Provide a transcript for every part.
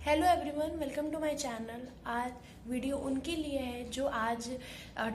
Hello everyone, welcome to my channel. आज video उनके लिए है जो आज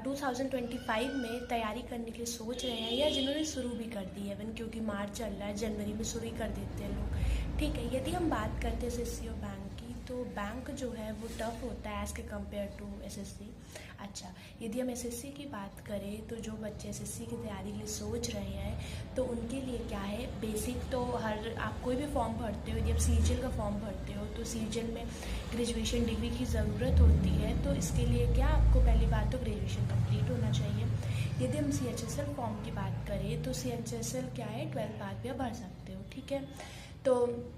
2025 में तैयारी करने की सोच रहे हैं या जिन्होंने शुरू भी कर दी है। इवन क्योंकि मार्च चल रहा है, जनवरी में शुरू ही कर देते हैं लोग। ठीक है, यदि हम बात करते हैं एसएससी और बैंक की, तो बैंक जो है वो टफ होता है एज़ के कम्पेयर टू एसएससी। अच्छा, यदि हम एसएससी की बात करें तो जो बच्चे एसएससी की तैयारी के लिए सोच रहे हैं तो उनके लिए क्या है, बेसिक तो हर आप कोई भी फॉर्म भरते हो, यदि आप सीजीएल का फॉर्म भरते हो तो सीजीएल में ग्रेजुएशन डिग्री की ज़रूरत होती है। तो इसके लिए क्या आपको पहली बात तो ग्रेजुएशन कंप्लीट होना चाहिए। यदि हम सीएचएसएल फॉर्म की बात करें तो सीएचएसएल क्या है, 12 पास भी आप भर सकते हो। ठीक है, तो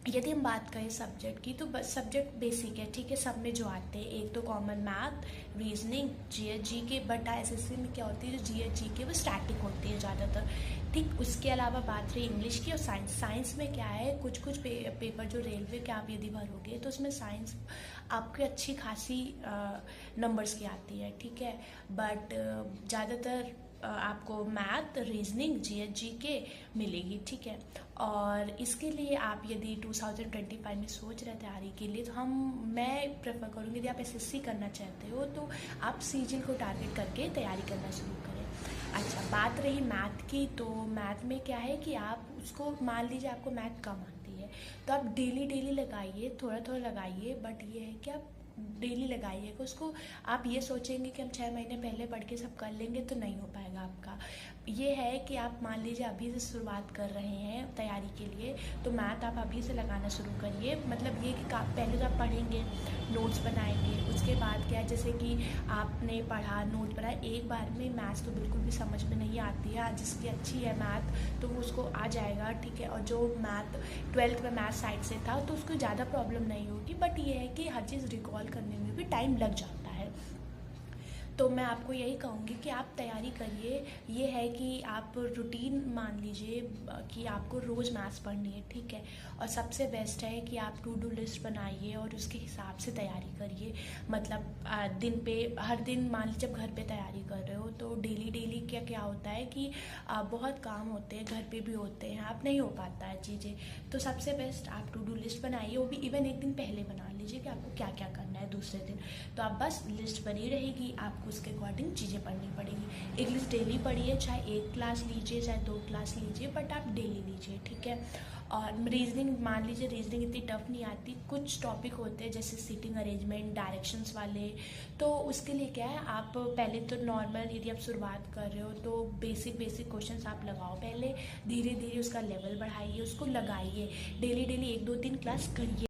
यदि हम बात करें सब्जेक्ट की तो बस सब्जेक्ट बेसिक है। ठीक है, सब में जो आते हैं, एक तो common math, reasoning, GS GK. But SSC में क्या होती है, जो जीएस जीके वो स्टैटिक होती है ज़्यादातर। ठीक, उसके अलावा बात रही इंग्लिश की और साइंस। साइंस में क्या है, कुछ पेपर जो रेलवे के आप यदि भरोगे तो उसमें साइंस आपकी अच्छी खासी नंबर्स की आती है। ठीक है, बट ज़्यादातर आपको मैथ, रीजनिंग, जीएस जीके मिलेगी। ठीक है, और इसके लिए आप यदि 2025 में सोच रहे तैयारी के लिए तो मैं प्रेफर करूँगी, यदि आप एसएससी करना चाहते हो तो आप सीजीएल को टारगेट करके तैयारी करना शुरू करें। अच्छा, बात रही मैथ की, तो मैथ में क्या है कि आप उसको मान लीजिए आपको मैथ कम आती है तो आप डेली लगाइए, थोड़ा थोड़ा लगाइए। बट ये है कि आप डेली लगाइए उसको। आप ये सोचेंगे कि हम 6 महीने पहले पढ़ के सब कर लेंगे तो नहीं हो पाएगा आपका। ये है कि आप मान लीजिए अभी से शुरुआत कर रहे हैं तैयारी के लिए तो मैथ आप अभी से लगाना शुरू करिए। मतलब ये कि पहले तो आप पढ़ेंगे, नोट्स बनाएंगे, उसके बाद क्या है, जैसे कि आपने पढ़ा, नोट बनाया, एक बार में मैथ्स तो बिल्कुल भी समझ में नहीं आती है। जिसकी अच्छी है मैथ तो वो उसको आ जाएगा। ठीक है, और जो मैथ 12th में मैथ साइड से था तो उसको ज़्यादा प्रॉब्लम नहीं होगी। बट ये है कि हर चीज़ रिकॉल करने में भी टाइम लग जाता है। तो मैं आपको यही कहूँगी कि आप तैयारी करिए। ये है कि आप रूटीन मान लीजिए कि आपको रोज़ मैथ्स पढ़नी है। ठीक है, और सबसे बेस्ट है कि आप टू डू लिस्ट बनाइए और उसके हिसाब से तैयारी करिए। मतलब दिन पे हर दिन मान लीजिए जब घर पे तैयारी कर रहे हो तो डेली क्या क्या होता है कि बहुत काम होते हैं, घर पे भी होते हैं, आप नहीं हो पाता है चीज़ें। तो सबसे बेस्ट आप टू डू लिस्ट बनाइए, वो भी इवन एक दिन पहले बना लीजिए कि आपको क्या क्या करना है दूसरे दिन। तो आप बस लिस्ट बनी रहेगी, आपको उसके अकॉर्डिंग चीज़ें पढ़नी पड़ेगी। इंग्लिश डेली पढ़िए, चाहे 1 क्लास लीजिए चाहे 2 क्लास लीजिए, बट आप डेली लीजिए। ठीक है, और रीजनिंग मान लीजिए, रीजनिंग इतनी टफ नहीं आती। कुछ टॉपिक होते हैं जैसे सीटिंग अरेंजमेंट, डायरेक्शंस वाले, तो उसके लिए क्या है, आप पहले तो नॉर्मल यदि आप शुरुआत कर रहे हो तो बेसिक क्वेश्चंस आप लगाओ पहले, धीरे धीरे उसका लेवल बढ़ाइए, उसको लगाइए, डेली 1-2-3 क्लास करिए।